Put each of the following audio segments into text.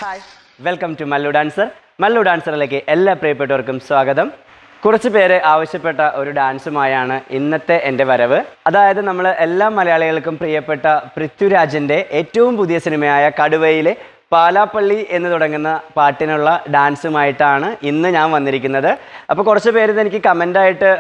Hi welcome to Mallu dancer. Mallu ഡാൻസറിലേക്ക് എല്ലാ പ്രിയപ്പെട്ടവർക്കും സ്വാഗതം. കുറച്ച് പേര് ആവശ്യപ്പെട്ട ഒരു ഡാൻസുമായാണ് ഇന്നത്തെ എൻ്റെ വരവ്. അതായത് നമ്മൾ എല്ലാ മലയാളികൾക്കും പ്രിയപ്പെട്ട പൃഥ്വിരാജിൻ്റെ ഏറ്റവും പുതിയ സിനിമയായ കടുവയിലെ പാലാപ്പള്ളി എന്ന് തുടങ്ങുന്ന പാട്ടിനുള്ള ഡാൻസുമായിട്ടാണ് ഇന്ന് ഞാൻ വന്നിരിക്കുന്നത്. അപ്പോൾ കുറച്ച് പേര് എനിക്ക് കമൻ്റായിട്ട്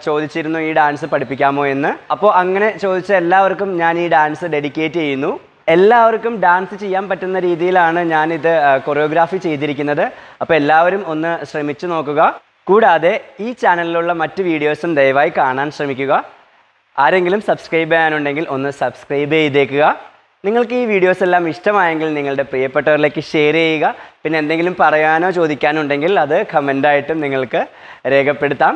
ചോദിച്ചിരുന്നു ഈ ഡാൻസ് പഠിപ്പിക്കാമോ എന്ന്. അപ്പോൾ അങ്ങനെ ചോദിച്ച എല്ലാവർക്കും ഞാൻ ഈ ഡാൻസ് ഡെഡിക്കേറ്റ് ചെയ്യുന്നു. എല്ലാവർക്കും ഡാൻസ് ചെയ്യാൻ പറ്റുന്ന രീതിയിലാണ് ഞാനിത് കൊറിയോഗ്രാഫി ചെയ്തിരിക്കുന്നത്. അപ്പോൾ എല്ലാവരും ഒന്ന് ശ്രമിച്ചു നോക്കുക. കൂടാതെ ഈ ചാനലിലുള്ള മറ്റ് വീഡിയോസും ദയവായി കാണാൻ ശ്രമിക്കുക. ആരെങ്കിലും സബ്സ്ക്രൈബ് ചെയ്യാനുണ്ടെങ്കിൽ ഒന്ന് സബ്സ്ക്രൈബ് ചെയ്തേക്കുക. നിങ്ങൾക്ക് ഈ വീഡിയോസ് എല്ലാം ഇഷ്ടമായെങ്കിൽ നിങ്ങളുടെ പ്രിയപ്പെട്ടവരിലേക്ക് ഷെയർ ചെയ്യുക. പിന്നെ എന്തെങ്കിലും പറയാനോ ചോദിക്കാനോ ഉണ്ടെങ്കിൽ അത് കമൻ്റായിട്ടും നിങ്ങൾക്ക് രേഖപ്പെടുത്താം.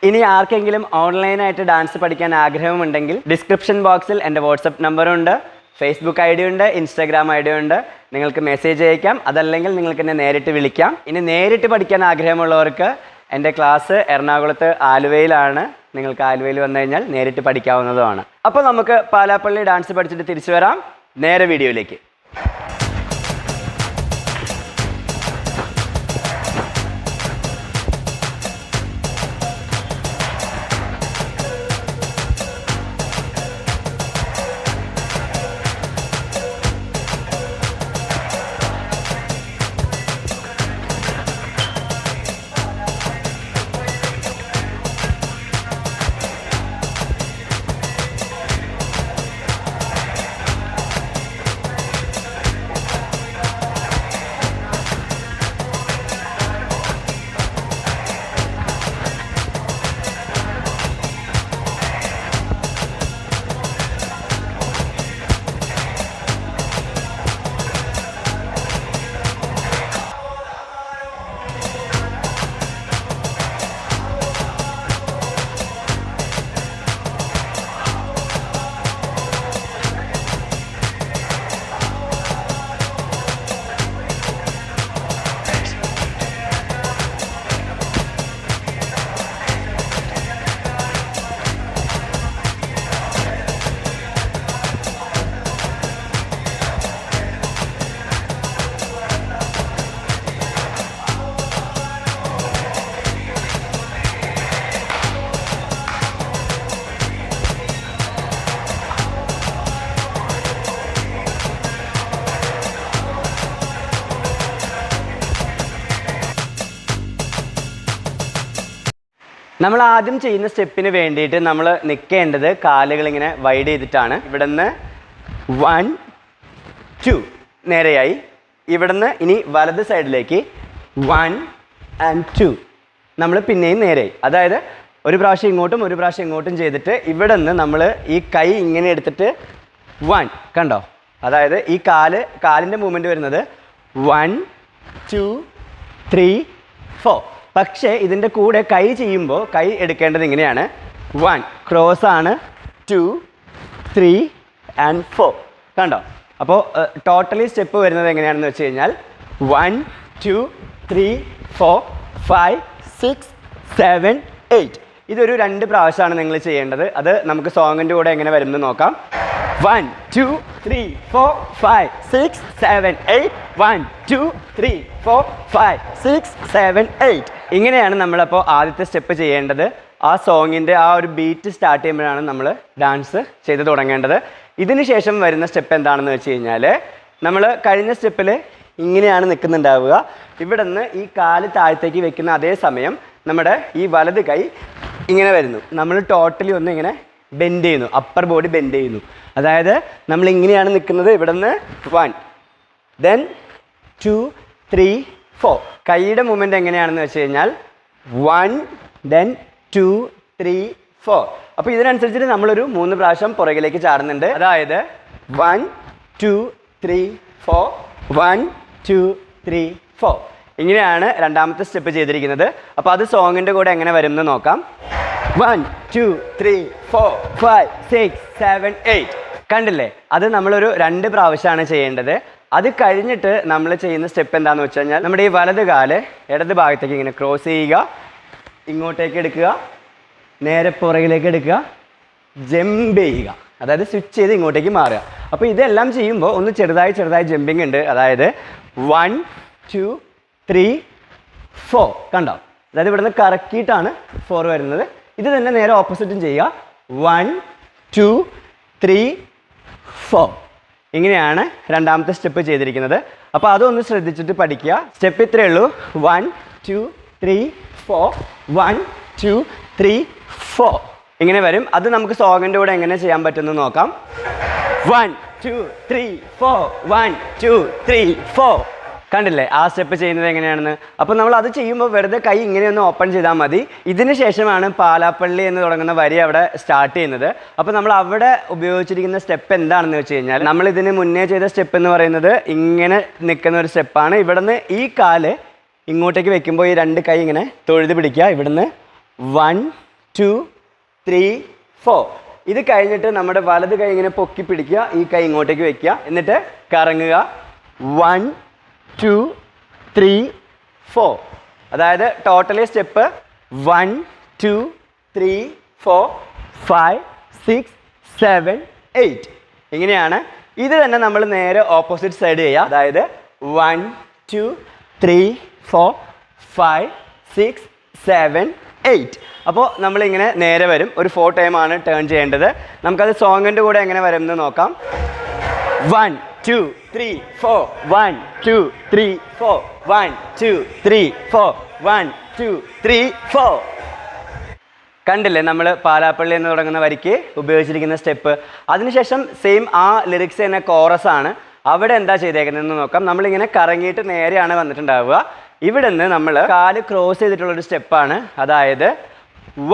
ഇനി ആർക്കെങ്കിലും ഓൺലൈനായിട്ട് ഡാൻസ് പഠിക്കാൻ ആഗ്രഹമുണ്ടെങ്കിൽ ഡിസ്ക്രിപ്ഷൻ ബോക്സിൽ എൻ്റെ വാട്സപ്പ് നമ്പറുണ്ട്, ഫേസ്ബുക്ക് ഐ ഡി ഉണ്ട്, ഇൻസ്റ്റാഗ്രാം ഐ ഡി ഉണ്ട്. നിങ്ങൾക്ക് മെസ്സേജ് അയക്കാം, അതല്ലെങ്കിൽ നിങ്ങൾക്ക് എന്നെ നേരിട്ട് വിളിക്കാം. ഇനി നേരിട്ട് പഠിക്കാൻ ആഗ്രഹമുള്ളവർക്ക് എൻ്റെ ക്ലാസ് എറണാകുളത്ത് ആലുവയിലാണ്. നിങ്ങൾക്ക് ആലുവയിൽ വന്നു കഴിഞ്ഞാൽ നേരിട്ട് പഠിക്കാവുന്നതുമാണ്. അപ്പോൾ നമുക്ക് പാലാപ്പള്ളി ഡാൻസ് പഠിച്ചിട്ട് തിരിച്ചു വരാം. നേരെ വീഡിയോയിലേക്ക്. നമ്മൾ ആദ്യം ചെയ്യുന്ന സ്റ്റെപ്പിന് വേണ്ടിയിട്ട് നമ്മൾ നിൽക്കേണ്ടത് കാലുകൾ ഇങ്ങനെ വൈഡ് ചെയ്തിട്ടാണ്. ഇവിടുന്ന് 1 2 നേരെയായി. ഇവിടുന്ന് ഇനി വലത് സൈഡിലേക്ക് 1 and 2 നമ്മൾ പിന്നെയും നേരെയായി. അതായത് ഒരു പ്രാവശ്യം ഇങ്ങോട്ടും ഒരു പ്രാവശ്യം ഇങ്ങോട്ടും ചെയ്തിട്ട് ഇവിടെ നിന്ന് നമ്മൾ ഈ കൈ ഇങ്ങനെ എടുത്തിട്ട് 1 കണ്ടോ. അതായത് ഈ കാലിൻ്റെ മൂവ്മെൻറ്റ് വരുന്നത് 1 2 3 4. പക്ഷേ ഇതിൻ്റെ കൂടെ കൈ ചെയ്യുമ്പോൾ കൈ എടുക്കേണ്ടത് ഇങ്ങനെയാണ്. 1 ക്രോസ് ആണ്, 2 3 and 4 കണ്ടോ. അപ്പോൾ ടോട്ടലി സ്റ്റെപ്പ് വരുന്നത് എങ്ങനെയാണെന്ന് വെച്ച് കഴിഞ്ഞാൽ 1 2 3 4 5 6 7 8. ഇതൊരു 2 പ്രാവശ്യമാണ് നിങ്ങൾ ചെയ്യേണ്ടത്. അത് നമുക്ക് സോങ്ങിൻ്റെ കൂടെ എങ്ങനെ വരുമെന്ന് നോക്കാം. 1 2 3 4 5 6 7 8 1 2 3 4 5 6 7 8. ഇങ്ങനെയാണ് നമ്മളപ്പോൾ ആദ്യത്തെ സ്റ്റെപ്പ് ചെയ്യേണ്ടത്. ആ സോങ്ങിൻ്റെ ആ ഒരു ബീറ്റ് സ്റ്റാർട്ട് ചെയ്യുമ്പോഴാണ് നമ്മൾ ഡാൻസ് ചെയ്ത് തുടങ്ങേണ്ടത്. ഇതിന് ശേഷം വരുന്ന സ്റ്റെപ്പ് എന്താണെന്ന് വെച്ച് കഴിഞ്ഞാൽ നമ്മൾ കഴിഞ്ഞ സ്റ്റെപ്പിൽ ഇങ്ങനെയാണ് നിൽക്കുന്നുണ്ടാവുക. ഇവിടെ നിന്ന് ഈ കാല് താഴത്തേക്ക് വെക്കുന്ന അതേ സമയം നമ്മുടെ ഈ വലത് കൈ ഇങ്ങനെ വരുന്നു. നമ്മൾ ടോട്ടലി ഒന്ന് ഇങ്ങനെ ബെൻഡ് ചെയ്യുന്നു, അപ്പർ ബോഡി ബെൻഡ് ചെയ്യുന്നു. അതായത് നമ്മൾ ഇങ്ങനെയാണ് നിൽക്കുന്നത്. ഇവിടെ നിന്ന് 1 then 2 3 4. കൈയുടെ മൂവ്മെൻറ്റ് എങ്ങനെയാണെന്ന് വെച്ച് കഴിഞ്ഞാൽ 1 then 2 3 4. അപ്പോൾ ഇതിനനുസരിച്ചിട്ട് നമ്മളൊരു 3 പ്രാവശ്യം പുറകിലേക്ക് ചാടുന്നുണ്ട്. അതായത് 1 2 3 4 1 2 3 4. ഇങ്ങനെയാണ് രണ്ടാമത്തെ സ്റ്റെപ്പ് ചെയ്തിരിക്കുന്നത്. അപ്പോൾ അത് സോങ്ങിൻ്റെ കൂടെ എങ്ങനെ വരും എന്ന് നോക്കാം. 1 2 3 4 5 6 7 8. കണ്ടില്ലേ? അത് നമ്മളൊരു 2 പ്രാവശ്യമാണ് ചെയ്യേണ്ടത്. അത് കഴിഞ്ഞിട്ട് നമ്മൾ ചെയ്യുന്ന സ്റ്റെപ്പ് എന്താണെന്ന് വെച്ച് കഴിഞ്ഞാൽ നമ്മുടെ ഈ വലത് കാല് ഇടത് ഭാഗത്തേക്ക് ഇങ്ങനെ ക്രോസ് ചെയ്യുക, ഇങ്ങോട്ടേക്ക് എടുക്കുക, നേരെ പുറകിലേക്ക് എടുക്കുക, ജമ്പ് ചെയ്യുക. അതായത് സ്വിച്ച് ചെയ്ത് ഇങ്ങോട്ടേക്ക് മാറുക. അപ്പോൾ ഇതെല്ലാം ചെയ്യുമ്പോൾ ഒന്ന് ചെറുതായി ജമ്പിങ് ഉണ്ട്. അതായത് 1 2 3 4 കണ്ടോ? അതായത് ഇവിടുന്ന് കറക്കിയിട്ടാണ് 4 വരുന്നത്. ഇത് തന്നെ നേരെ ഓപ്പോസിറ്റും ചെയ്യുക. 1 2 3 4 ഇങ്ങനെയാണ് രണ്ടാമത്തെ സ്റ്റെപ്പ് ചെയ്തിരിക്കുന്നത്. അപ്പോൾ അതൊന്ന് ശ്രദ്ധിച്ചിട്ട് പഠിക്കുക. സ്റ്റെപ്പ് ഇത്രയേ ഉള്ളൂ. 1 2 3 4 1 2 3 4 ഇങ്ങനെ വരും. അത് നമുക്ക് സോങ്ങിൻ്റെ കൂടെ എങ്ങനെ ചെയ്യാൻ പറ്റുമെന്ന് നോക്കാം. 1 2 3 4 1 2 3 4 കണ്ടില്ലേ ആ സ്റ്റെപ്പ് ചെയ്യുന്നത് എങ്ങനെയാണെന്ന്? അപ്പോൾ നമ്മൾ അത് ചെയ്യുമ്പോൾ വെറുതെ കൈ ഇങ്ങനെയൊന്ന് ഓപ്പൺ ചെയ്താൽ മതി. ഇതിന് ശേഷമാണ് പാലാപ്പള്ളി എന്ന് തുടങ്ങുന്ന വരി അവിടെ സ്റ്റാർട്ട് ചെയ്യുന്നത്. അപ്പോൾ നമ്മൾ അവിടെ ഉപയോഗിച്ചിരിക്കുന്ന സ്റ്റെപ്പ് എന്താണെന്ന് വെച്ച് കഴിഞ്ഞാൽ, നമ്മൾ ഇതിന് മുന്നേ ചെയ്ത സ്റ്റെപ്പ് എന്ന് പറയുന്നത് ഇങ്ങനെ നിൽക്കുന്ന ഒരു സ്റ്റെപ്പാണ്. ഇവിടുന്ന് ഈ കാല് ഇങ്ങോട്ടേക്ക് വെക്കുമ്പോൾ ഈ രണ്ട് കൈ ഇങ്ങനെ തൊഴുത് പിടിക്കുക. ഇവിടുന്ന് 1 2 3 4 ഇത് കഴിഞ്ഞിട്ട് നമ്മുടെ വലത് കൈ ഇങ്ങനെ പൊക്കി പിടിക്കുക. ഈ കൈ ഇങ്ങോട്ടേക്ക് വെക്കുക. എന്നിട്ട് കറങ്ങുക. 1 2 3 4 അതായത് ടോട്ടലി സ്റ്റെപ്പ് 1 2 3 4 5 6 7 8 ഇങ്ങനെയാണ്. ഇത് തന്നെ നമ്മൾ നേരെ ഓപ്പോസിറ്റ് സൈഡ് ചെയ്യുക. അതായത് 1 2 3 4 5 6 7 8 അപ്പോൾ നമ്മളിങ്ങനെ നേരെ വരും. ഒരു 4 ടൈമാണ് ടേൺ ചെയ്യേണ്ടത്. നമുക്കത് സോങ്ങിൻ്റെ കൂടെ എങ്ങനെ വരും എന്ന് നോക്കാം. 1 2 3 4 1 2 3 4 1 2 3 4 1 2 3 4 കണ്ടില്ലേ നമ്മൾ പാലാപ്പള്ളി എന്ന് തുടങ്ങുന്ന വരിക്ക് ഉപയോഗിച്ചിരിക്കുന്ന സ്റ്റെപ്പ്. അതിനുശേഷം സെയിം ആ ലിറിക്സ് തന്നെ കോറസ് ആണ്. അവിടെ എന്താ ചെയ്തേക്കുന്നതെന്ന് നോക്കാം. നമ്മളിങ്ങനെ കറങ്ങിയിട്ട് നേരെയാണ് വന്നിട്ടുണ്ടാവുക. ഇവിടെ നിന്ന് നമ്മൾ കാല് ക്രോസ് ചെയ്തിട്ടുള്ളൊരു സ്റ്റെപ്പാണ്. അതായത്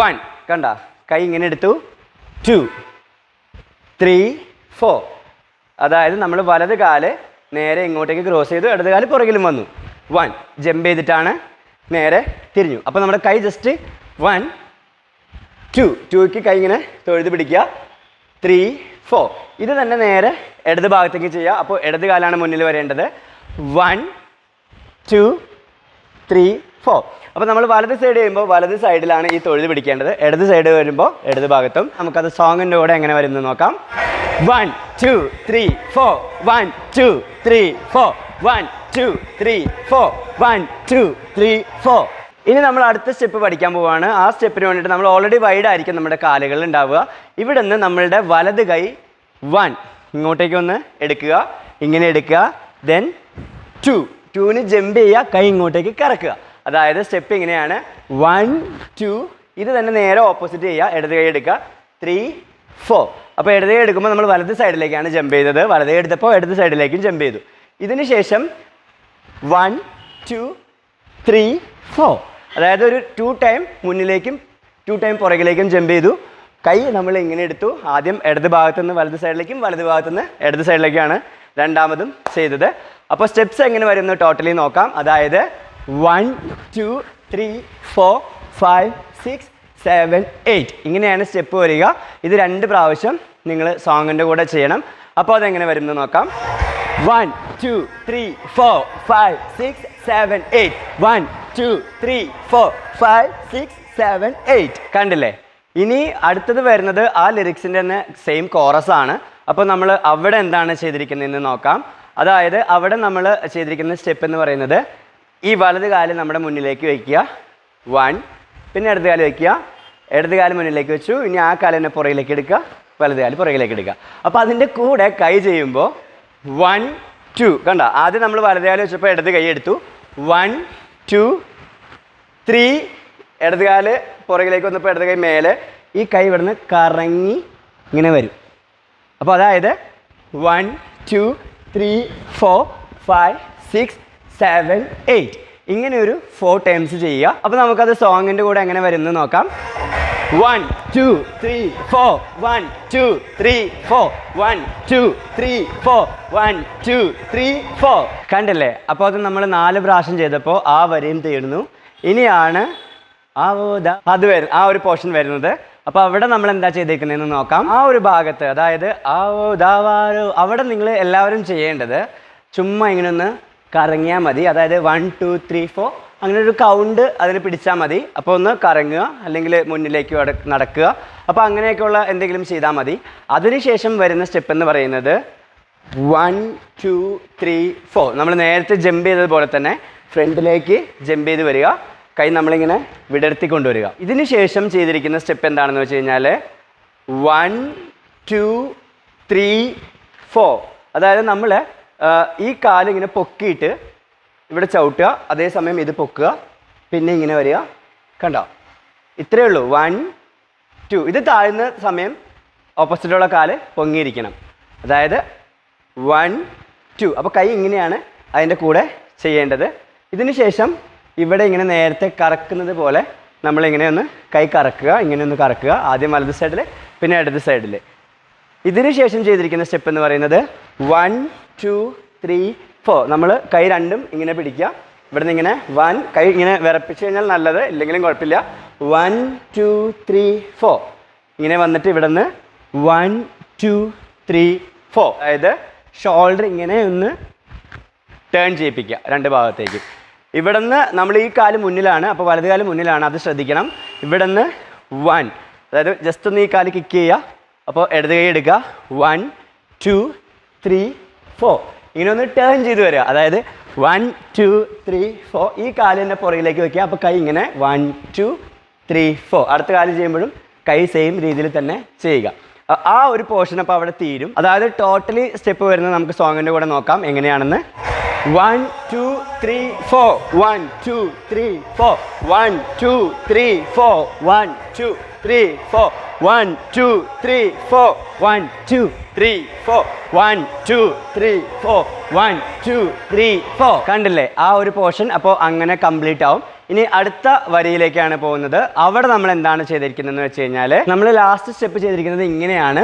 1 കണ്ട കൈ ഇങ്ങനെ എടുത്തു. 2 3 4 അതായത് നമ്മൾ വലത് കാല് നേരെ ഇങ്ങോട്ടേക്ക് ക്രോസ് ചെയ്തു. ഇടത് കാല് പുറകിലും വന്നു. 1 ജമ്പ് ചെയ്തിട്ടാണ് നേരെ തിരിഞ്ഞു. അപ്പോൾ നമ്മുടെ കൈ ജസ്റ്റ് 1 2 2ക്ക് കൈ ഇങ്ങനെ തൊഴുത് പിടിക്കുക. 3 4 ഇത് തന്നെ നേരെ ഇടത് ഭാഗത്തേക്ക് ചെയ്യുക. അപ്പോൾ ഇടത് കാലാണ് മുന്നിൽ വരേണ്ടത്. 1 2 3 4 അപ്പോൾ നമ്മൾ വലത് സൈഡ് ചെയ്യുമ്പോൾ വലത് സൈഡിലാണ് ഈ തൊഴുത് പിടിക്കേണ്ടത്. ഇടത് സൈഡ് വരുമ്പോൾ ഇടത് ഭാഗത്തും. നമുക്കത് സോങ്ങിൻ്റെ കൂടെ എങ്ങനെ വരുന്നു നോക്കാം. 1 2 3 4 1 2 3 4 1 2 3 4 1 2 3 4 ഇനി നമ്മൾ അടുത്ത സ്റ്റെപ്പ് പഠിക്കാൻ പോവുകയാണ്. ആ സ്റ്റെപ്പിന് വേണ്ടിയിട്ട് നമ്മൾ ഓൾറെഡി വൈഡ് ആയിരിക്കും നമ്മുടെ കാലുകളിൽ ഉണ്ടാവുക. ഇവിടെ നിന്ന് നമ്മളുടെ വലത് കൈ 1 ഇങ്ങോട്ടേക്ക് ഒന്ന് എടുക്കുക. ഇങ്ങനെ എടുക്കുക. ദെൻ 2ന് ജമ്പ് ചെയ്യുക. കൈ ഇങ്ങോട്ടേക്ക് കറക്കുക. അതായത് സ്റ്റെപ്പ് ഇങ്ങനെയാണ്. 1 2 ഇത് തന്നെ നേരെ ഓപ്പോസിറ്റ് ചെയ്യുക. ഇടത് കൈ എടുക്കുക. 3 4 അപ്പോൾ ഇടത് കൈ എടുക്കുമ്പോൾ നമ്മൾ വലത് സൈഡിലേക്കാണ് ജമ്പ് ചെയ്തത്. വലത് കൈ എടുത്തപ്പോൾ ഇടത് സൈഡിലേക്കും ജമ്പ് ചെയ്തു. ഇതിന് ശേഷം 1 2 3 4 അതായത് ഒരു 2 ടൈം മുന്നിലേക്കും 2 ടൈം പുറകിലേക്കും ജമ്പ് ചെയ്തു. കൈ നമ്മൾ ഇങ്ങനെ എടുത്തു. ആദ്യം ഇടത് ഭാഗത്തു നിന്ന് വലത് സൈഡിലേക്കും വലത് ഭാഗത്തു നിന്ന് ഇടത് സൈഡിലേക്കാണ് രണ്ടാമതും ചെയ്തത്. അപ്പോൾ സ്റ്റെപ്സ് എങ്ങനെ വരുന്നു ടോട്ടലി നോക്കാം. അതായത് 1 2 3 4 5 6 7 8 ഇങ്ങനെയാണ് സ്റ്റെപ്പ് വരിക. ഇത് 2 പ്രാവശ്യം നിങ്ങൾ സോങ്ങിൻ്റെ കൂടെ ചെയ്യണം. അപ്പോൾ അതെങ്ങനെ വരും എന്ന് നോക്കാം. 1 2 3 4 5 6 7 8 1 2 3 4 5 6 7 8 കണ്ടില്ലേ? ഇനി അടുത്തത് വരുന്നത് ആ ലിറിക്സിൻ്റെ തന്നെ സെയിം കോറസ് ആണ്. അപ്പോൾ നമ്മൾ അവിടെ എന്താണ് ചെയ്തിരിക്കുന്നതെന്ന് നോക്കാം. അതായത് അവിടെ നമ്മൾ ചെയ്തിരിക്കുന്ന സ്റ്റെപ്പ് എന്ന് പറയുന്നത് ഈ വലത് കാല് നമ്മുടെ മുന്നിലേക്ക് വയ്ക്കുക. 1 പിന്നെ ഇടത് കാല് വയ്ക്കുക. ഇടത് കാല് മുന്നിലേക്ക് വെച്ചു. ഇനി ആ കാലിനെ പുറകിലേക്ക് എടുക്കുക. വലത് കാല് പുറകിലേക്ക് എടുക്കുക. അപ്പോൾ അതിൻ്റെ കൂടെ കൈ ചെയ്യുമ്പോൾ 1 2 കണ്ട ആദ്യം നമ്മൾ വലത് കാല് വെച്ചപ്പോൾ ഇടത് കൈ എടുത്തു. 1 2 3 ഇടത് കാല് പുറകിലേക്ക് വന്നപ്പോൾ ഇടത് കൈ മേലെ. ഈ കൈ ഇവിടുന്ന് കറങ്ങി ഇങ്ങനെ വരും. അപ്പോൾ അതായത് 1 2 3 4 5 6 7 8 ഇങ്ങനെ ഒരു 4 ടൈംസ് ചെയ്യുക. അപ്പോൾ നമുക്കത് സോങ്ങിൻ്റെ കൂടെ എങ്ങനെ വരുന്നു നോക്കാം. 1 2 3 4 1 2 3 4 1 2 3 4 1 2 3 4 കണ്ടില്ലേ? അപ്പോൾ അത് നമ്മൾ 4 പ്രാവശ്യം ചെയ്തപ്പോൾ ആ വരിയും തീർന്നു. ഇനിയാണ് അത് വരും ആ ഒരു പോർഷൻ വരുന്നത്. അപ്പോൾ അവിടെ നമ്മൾ എന്താ ചെയ്തേക്കുന്നതെന്ന് നോക്കാം. ആ ഒരു ഭാഗത്ത് അതായത് അവിടെ നിങ്ങൾ എല്ലാവരും ചെയ്യേണ്ടത് ചുമ്മാ ഇങ്ങനെ ഒന്ന് കറങ്ങിയാൽ മതി. അതായത് 1 2 3 4 അങ്ങനെ ഒരു കൗണ്ട് അതിന് പിടിച്ചാൽ മതി. അപ്പോൾ ഒന്ന് കറങ്ങുക അല്ലെങ്കിൽ മുന്നിലേക്ക് നടക്കുക. അപ്പോൾ അങ്ങനെയൊക്കെയുള്ള എന്തെങ്കിലും ചെയ്താൽ മതി. അതിനുശേഷം വരുന്ന സ്റ്റെപ്പ് എന്ന് പറയുന്നത് 1 2 3 4. നമ്മൾ നേരത്തെ ജമ്പ് ചെയ്തതുപോലെ തന്നെ ഫ്രണ്ടിലേക്ക് ജമ്പ് ചെയ്ത് വരിക, കൈ നമ്മളിങ്ങനെ വിടർത്തി കൊണ്ടുവരിക. ഇതിന് ശേഷം ചെയ്തിരിക്കുന്ന സ്റ്റെപ്പ് എന്താണെന്ന് വെച്ച് കഴിഞ്ഞാൽ 1 2 3 4. അതായത് നമ്മൾ ഈ കാലിങ്ങനെ പൊക്കിയിട്ട് ഇവിടെ ചവിട്ടുക, അതേസമയം ഇത് പൊക്കുക, പിന്നെ ഇങ്ങനെ വരിക. കണ്ടോ? ഇത്രയേ ഉള്ളൂ. 1 2. ഇത് താഴ്ന്ന സമയം ഓപ്പോസിറ്റുള്ള കാല് പൊങ്ങിയിരിക്കണം. അതായത് 1 2. അപ്പോൾ കൈ ഇങ്ങനെയാണ് അതിൻ്റെ കൂടെ ചെയ്യേണ്ടത്. ഇതിന് ശേഷം ഇവിടെ ഇങ്ങനെ നേരത്തെ കറക്കുന്നത് പോലെ നമ്മളിങ്ങനെ ഒന്ന് കൈ കറക്കുക, ഇങ്ങനെ ഒന്ന് കറക്കുക. ആദ്യം വലത് സൈഡിൽ, പിന്നെ ഇടത് സൈഡിൽ. ഇതിന് ശേഷം ചെയ്തിരിക്കുന്ന സ്റ്റെപ്പ് എന്ന് പറയുന്നത് 1 2 3 4. നമ്മൾ കൈ രണ്ടും ഇങ്ങനെ പിടിക്കുക. ഇവിടെ നിന്ന് ഇങ്ങനെ 1, കൈ ഇങ്ങനെ വിറപ്പിച്ച് കഴിഞ്ഞാൽ നല്ലത്, ഇല്ലെങ്കിലും കുഴപ്പമില്ല. 1 2 3 4. ഇങ്ങനെ വന്നിട്ട് ഇവിടെ നിന്ന് 1 2 3 4. അതായത് ഷോൾഡർ ഇങ്ങനെ ഒന്ന് ടേൺ ചെയ്യിപ്പിക്കുക രണ്ട് ഭാഗത്തേക്ക്. ഇവിടെ നിന്ന് നമ്മൾ ഈ കാല് മുന്നിലാണ്, അപ്പോൾ വലത് കാല് മുന്നിലാണ്, അത് ശ്രദ്ധിക്കണം. ഇവിടെ നിന്ന് 1, അതായത് ജസ്റ്റ് ഒന്ന് ഈ കാല് കിക്ക് ചെയ്യുക. അപ്പോൾ ഇടത് കൈ എടുക്കുക. 1 2 3 4. ഇങ്ങനെ ഒന്ന് ടേൺ ചെയ്ത് വരിക. അതായത് 1 2 3 4. ഈ കാലിൻ്റെ പുറകിലേക്ക് വയ്ക്കുക. അപ്പോൾ കൈ ഇങ്ങനെ 1 2 3 4. അടുത്ത കാല് ചെയ്യുമ്പോഴും കൈ സെയിം രീതിയിൽ തന്നെ ചെയ്യുക. ആ ഒരു പോർഷൻ അപ്പോൾ അവിടെ തീരും. അതായത് ടോട്ടലി സ്റ്റെപ്പ് വരുന്നത് നമുക്ക് സോങ്ങിൻ്റെ കൂടെ നോക്കാം എങ്ങനെയാണെന്ന്. 1 2 3 4. 1 2 3 4. 1 2 3 4. 1 2 3 4. 1 2 3 4. 1 2 3 4. 1 2 3 4. 1 2 3 4. കണ്ടില്ലേ ആ ഒരു പോർഷൻ? അപ്പോൾ അങ്ങനെ കംപ്ലീറ്റ് ആവും. ഇനി അടുത്ത വരിയിലേക്കാണ് പോകുന്നത്. അവിടെ നമ്മൾ എന്താണ് ചെയ്തിരിക്കുന്നതെന്ന് വെച്ച് കഴിഞ്ഞാൽ, നമ്മൾ ലാസ്റ്റ് സ്റ്റെപ്പ് ചെയ്തിരിക്കുന്നത് ഇങ്ങനെയാണ്.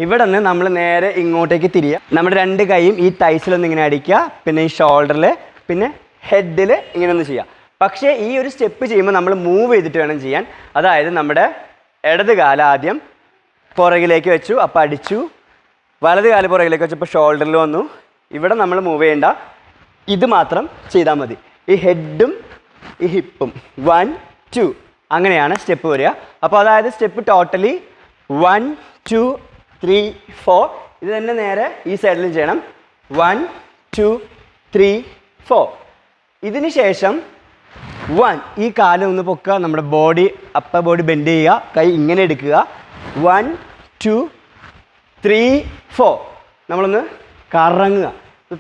ഇവിടെ നിന്ന് നമ്മൾ നേരെ ഇങ്ങോട്ടേക്ക് തിരിയുക. നമ്മുടെ രണ്ട് കൈയും ഈ തൈസിലൊന്ന് ഇങ്ങനെ അടിക്കുക, പിന്നെ ഈ ഷോൾഡറിൽ, പിന്നെ ഹെഡിൽ ഇങ്ങനെ ഒന്ന് ചെയ്യുക. പക്ഷേ ഈ ഒരു സ്റ്റെപ്പ് ചെയ്യുമ്പോൾ നമ്മൾ മൂവ് ചെയ്തിട്ട് വേണം ചെയ്യാൻ. അതായത് നമ്മുടെ ഇടത് കാല് ആദ്യം പുറകിലേക്ക് വെച്ചു, അപ്പോൾ അടിച്ചു. വലത് കാല് പുറകിലേക്ക് വെച്ചപ്പോൾ ഷോൾഡറിൽ വന്നു. ഇവിടെ നമ്മൾ മൂവ് ചെയ്യേണ്ട, ഇത് മാത്രം ചെയ്താൽ മതി. ഈ ഹെഡും ഈ ഹിപ്പും 1 2 അങ്ങനെയാണ് സ്റ്റെപ്പ് വരിക. അപ്പോൾ അതായത് സ്റ്റെപ്പ് ടോട്ടലി 1 2 3 4. ഇത് തന്നെ നേരെ ഈ സൈഡിലും ചെയ്യണം. 1 2 3 4. ഇതിന് ശേഷം 1, ഈ കാലം ഒന്ന് പൊക്കുക, നമ്മുടെ ബോഡി അപ്പർ ബോഡി ബെൻഡ് ചെയ്യുക, കൈ ഇങ്ങനെ എടുക്കുക. 1 2 3 4. നമ്മളൊന്ന് കറങ്ങുക,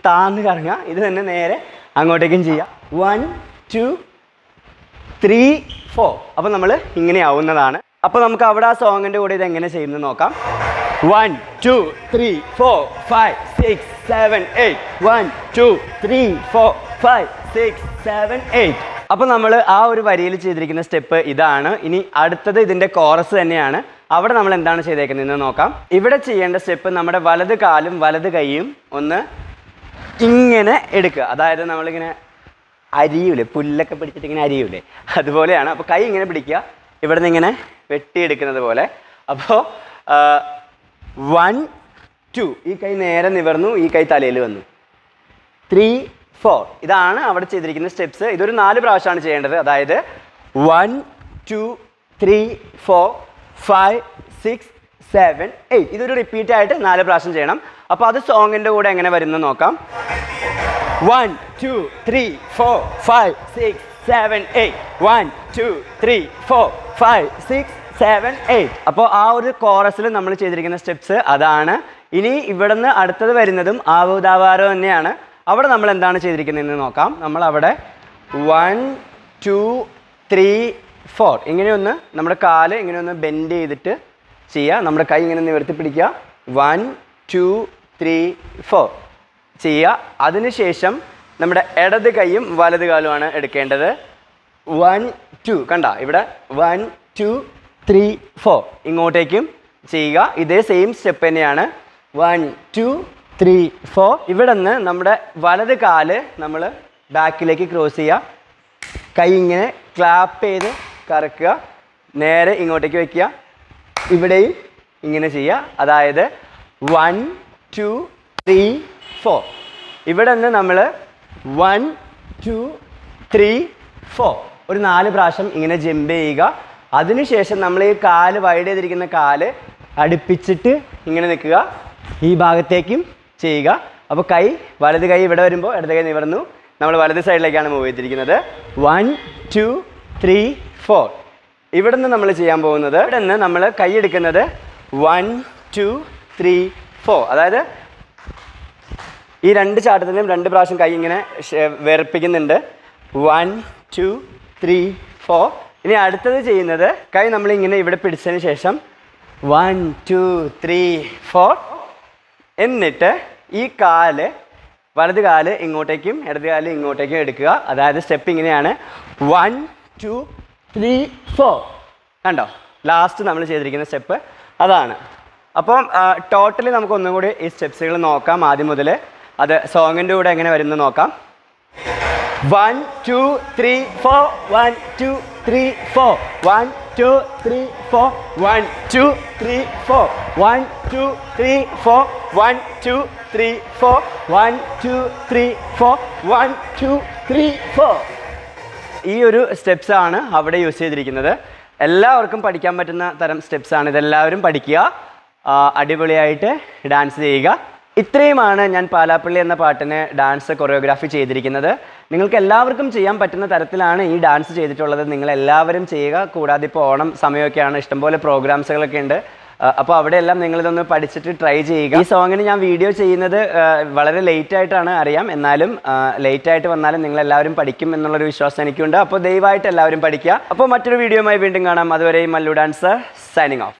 താന്ന് കറങ്ങുക. ഇത് തന്നെ നേരെ അങ്ങോട്ടേക്കും ചെയ്യുക. 1 2 3 4. അപ്പോൾ നമ്മൾ ഇങ്ങനെ ആവുന്നതാണ്. അപ്പോൾ നമുക്ക് അവിടെ ആ സോങ്ങിൻ്റെ കൂടെ ഇത് എങ്ങനെ ചെയ്യുന്നത് നോക്കാം. 1 2 3 4 5 6 7 8. 1 2 3 4 5 6 7 8. അപ്പോൾ നമ്മൾ ആ ഒരു വരിയിൽ ചെയ്തിരിക്കുന്ന സ്റ്റെപ്പ് ഇതാണ്. ഇനി അടുത്തത് ഇതിൻ്റെ കോറസ് തന്നെയാണ്. അവിടെ നമ്മൾ എന്താണ് ചെയ്തേക്കുന്നതെന്ന് നോക്കാം. ഇവിടെ ചെയ്യേണ്ട സ്റ്റെപ്പ് നമ്മുടെ വലത് കാലും വലത് കൈയും ഒന്ന് ഇങ്ങനെ എടുക്കുക. അതായത് നമ്മളിങ്ങനെ അരിയൂലേ, പുല്ലൊക്കെ പിടിച്ചിട്ട് ഇങ്ങനെ അരിയൂലേ, അതുപോലെയാണ്. അപ്പോൾ കൈ ഇങ്ങനെ പിടിക്കുക, ഇവിടെ നിന്ന് ഇങ്ങനെ വെട്ടിയെടുക്കുന്നത് പോലെ. അപ്പോൾ 1 2. ഈ കൈ നേരെ നിവർന്നു, ഈ കൈ തലയിൽ വന്നു. 3 4. ഇതാണ് അവിടെ ചെയ്തിരിക്കുന്ന സ്റ്റെപ്സ്. ഇതൊരു 4 പ്രാവശ്യമാണ് ചെയ്യേണ്ടത്. അതായത് 1 2 3 4 5 6 7 8. ഇതൊരു റിപ്പീറ്റ് ആയിട്ട് 4 പ്രാവശ്യം ചെയ്യണം. അപ്പോൾ അത് സോങ്ങിൻ്റെ കൂടെ എങ്ങനെ വരുന്നത് നോക്കാം. 1 2 3 4 5 6 7 8. 1 2 3 4 5 6 7 8. അപ്പോൾ ആ ഒരു കോറസിൽ നമ്മൾ ചെയ്തിരിക്കുന്ന സ്റ്റെപ്സ് അതാണ്. ഇനി ഇവിടുന്ന് അടുത്തത് വരുന്നതും ആവുദാവാരോ തന്നെയാണ്. അവിടെ നമ്മൾ എന്താണ് ചെയ്തിരിക്കുന്നതെന്ന് നോക്കാം. നമ്മൾ അവിടെ 1 2 3 4 ഇങ്ങനെയൊന്ന് നമ്മുടെ കാല് ഇങ്ങനെയൊന്ന് ബെൻഡ് ചെയ്തിട്ട് ചെയ്യുക. നമ്മുടെ കൈ ഇങ്ങനെ നിവർത്തി പിടിക്കുക. 1 2 3 4 ചെയ്യുക. അതിനുശേഷം നമ്മുടെ ഇടത് കൈയും വലത് കാലുമാണ് എടുക്കേണ്ടത്. 1 2. കണ്ട ഇവിടെ 1 2 3 4 ഇങ്ങോട്ടേക്കും ചെയ്യുക. ഇതേ സെയിം സ്റ്റെപ്പ് തന്നെയാണ്. 1 2 3 4. ഇവിടെ നിന്ന് നമ്മുടെ വലത് കാല് നമ്മൾ ബാക്കിലേക്ക് ക്രോസ് ചെയ്യുക. കൈ ഇങ്ങനെ ക്ലാപ്പ് ചെയ്ത് കറക്കുക, നേരെ ഇങ്ങോട്ടേക്ക് വയ്ക്കുക. ഇവിടെയും ഇങ്ങനെ ചെയ്യുക. അതായത് 1 2 3 4. ഇവിടെ നിന്ന് നമ്മൾ 1 2 3 4 ഒരു 4 പ്രാവശ്യം ഇങ്ങനെ ജമ്പ് ചെയ്യുക. അതിനുശേഷം നമ്മൾ ഈ കാല് വൈഡ് ചെയ്തിരിക്കുന്ന കാല് അടുപ്പിച്ചിട്ട് ഇങ്ങനെ നിൽക്കുക. ഈ ഭാഗത്തേക്കും ചെയ്യുക. അപ്പോൾ കൈ വലത് കൈ ഇവിടെ വരുമ്പോൾ ഇടത് കൈ നിവർന്നു. നമ്മൾ വലത് സൈഡിലേക്കാണ് മൂവ് ചെയ്തിരിക്കുന്നത്. 1 2 3 4. ഇവിടെ നിന്ന് നമ്മൾ ചെയ്യാൻ പോകുന്നത്, ഇവിടെ നിന്ന് നമ്മൾ കൈ എടുക്കുന്നത് 1 2 3 4. അതായത് ഈ രണ്ട് ചാട്ടത്തിലും 2 പ്രാവശ്യം കൈ ഇങ്ങനെ വേർപ്പിക്കുന്നുണ്ട്. 1 2 3 4. ഇനി അടുത്തത് ചെയ്യുന്നത്, കൈ നമ്മളിങ്ങനെ ഇവിടെ പിടിച്ചതിന് ശേഷം 1 2 3 4. എന്നിട്ട് ഈ വലത് കാല് ഇങ്ങോട്ടേക്കും ഇടത് കാല് ഇങ്ങോട്ടേക്കും എടുക്കുക. അതായത് സ്റ്റെപ്പ് ഇങ്ങനെയാണ് 1 2 3 4. കണ്ടോ, ലാസ്റ്റ് നമ്മൾ ചെയ്തിരിക്കുന്ന സ്റ്റെപ്പ് അതാണ്. അപ്പം ടോട്ടലി നമുക്ക് ഒന്നും കൂടി ഈ സ്റ്റെപ്സുകൾ നോക്കാം ആദ്യം മുതൽ. അത് സോങ്ങിൻ്റെ കൂടെ എങ്ങനെ വരുന്നത് നോക്കാം. 1 2 3 4 1 2 3 4 1 2 3 4 1 2 3 4 1 2 3 4 1 2 3 4 1 2 3 4 1 2 3 4. ഈ ഒരു സ്റ്റെപ്സ് ആണ് അവിടെ യൂസ് ചെയ്തിരിക്കുന്നത്. എല്ലാവർക്കും പഠിക്കാൻ പറ്റുന്ന തരം സ്റ്റെപ്സ് ആണ്. ഇതെല്ലാവരും പഠിക്കുക, അടിപൊളിയായിട്ട് ഡാൻസ് ചെയ്യുക. ഇത്രയുമാണ് ഞാൻ പാലാപ്പള്ളി എന്ന പാട്ടിന് ഡാൻസ് കൊറിയോഗ്രാഫി ചെയ്തിരിക്കുന്നത്. നിങ്ങൾക്ക് എല്ലാവർക്കും ചെയ്യാൻ പറ്റുന്ന തരത്തിലാണ് ഈ ഡാൻസ് ചെയ്തിട്ടുള്ളത്. നിങ്ങളെല്ലാവരും ചെയ്യുക. കൂടാതെ ഇപ്പോൾ ഓണം സമയമൊക്കെയാണ്, ഇഷ്ടംപോലെ പ്രോഗ്രാംസുകളൊക്കെ ഉണ്ട്. അപ്പോൾ അവിടെയെല്ലാം നിങ്ങളിതൊന്ന് പഠിച്ചിട്ട് ട്രൈ ചെയ്യുക. ഈ സോങ്ങിന് ഞാൻ വീഡിയോ ചെയ്യുന്നത് വളരെ ലേറ്റായിട്ടാണ് അറിയാം. എന്നാലും ലേറ്റായിട്ട് വന്നാലും നിങ്ങളെല്ലാവരും പഠിക്കും എന്നുള്ളൊരു വിശ്വാസം എനിക്കുണ്ട്. അപ്പോൾ ദയവായിട്ട് എല്ലാവരും പഠിക്കുക. അപ്പോൾ മറ്റൊരു വീഡിയോയുമായി വീണ്ടും കാണാം. അതുവരെയും മല്ലു ഡാൻസർ സൈനിങ് ഓഫ്.